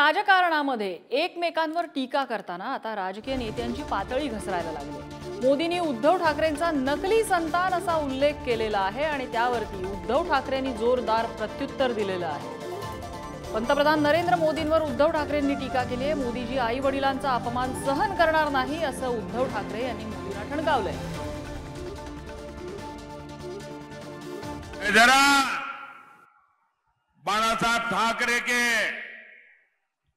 राजकारणामध्ये एकमेकांवर टीका करताना आता राजकीय नेत्यांची पातळी घसरायला लागली। मोदींनी उद्धव ठाकरेंचा नकली संतान असा उल्लेख केलेला आहे आणि त्यावरती उद्धव ठाकरेंनी जोरदार प्रत्युत्तर दिलेलं आहे। पंतप्रधान नरेंद्र मोदींवर उद्धव ठाकरेंनी टीका केली आहे। मोदीजी आई वडिलांचा अपमान सहन करणार नाही असं उद्धव ठाकरे यांनी मोदींना ठणकावलंय। जरा बाला साहब ठाकरे के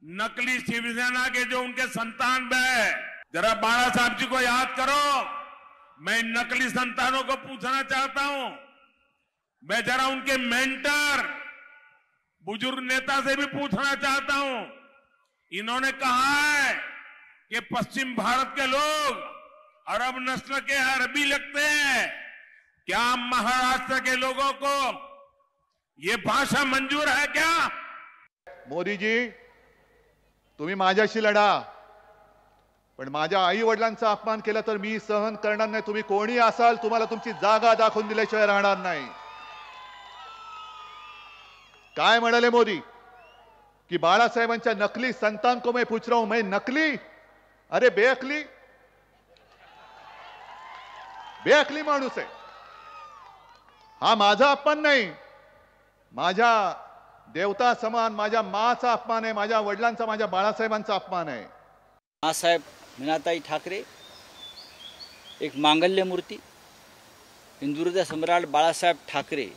नकली शिवसेना के जो उनके संतान है, जरा बाला साहब जी को याद करो। मैं नकली संतानों को पूछना चाहता हूं, मैं जरा उनके मेंटर बुजुर्ग नेता से भी पूछना चाहता हूं। इन्होंने कहा है कि पश्चिम भारत के लोग अरब नस्ल के अरबी लगते हैं। क्या महाराष्ट्र के लोगों को ये भाषा मंजूर है क्या? मोदी जी, तुम्ही माझ्याशी लढा, पण माझ्या आई वडिलांचा अपमान केला तर मी सहन करणार नाही। तुम्ही कोणी असाल, तुम्हाला तुमची जागा दाखवून दिल्याशिवाय राहणार नाही। काय म्हणाले मोदी कि बाळासाहेबांच्या नकली संतान को मैं पूछ रहा हूं। मैं नकली? अरे बेअकली, बेअकली माणूस आहे हा। माझा अपमान नाही, माझ्या देवता समान माझ्या माचा अपमान आहे, माझ्या वडिलांचा, माझ्या बाळासाहेबांचा अपमान आहे। मासाहेब मीनाताई ठाकरे एक मांगल्य मूर्ती, हिंदुहृदय सम्राट बाळासाहेब ठाकरे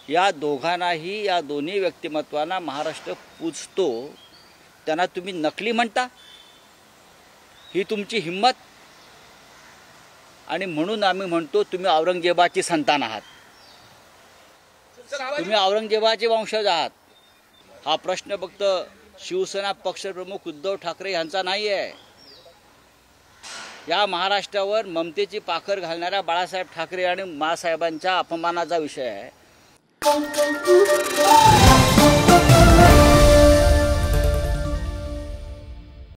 या दोघांनाही, या दोन्ही व्यक्तिमत्वांना महाराष्ट्र पूजतो। त्यांना तुम्ही नकली म्हणता? ही तुमची हिम्मत? आणि म्हणून आम्ही म्हणतो तुम्ही औरंगजेबाची संतान आहात, तुम्ही औरंगजेबाचे वंशज आहात। हा प्रश्न फक्त शिवसेना पक्षप्रमुख उद्धव ठाकरे यांचा नाही आहे। या महाराष्ट्रावर ममतेची पाखर घालणाऱ्या बाळासाहेब ठाकरे आणि मासाहेबांच्या अपमानाचा विषय आहे।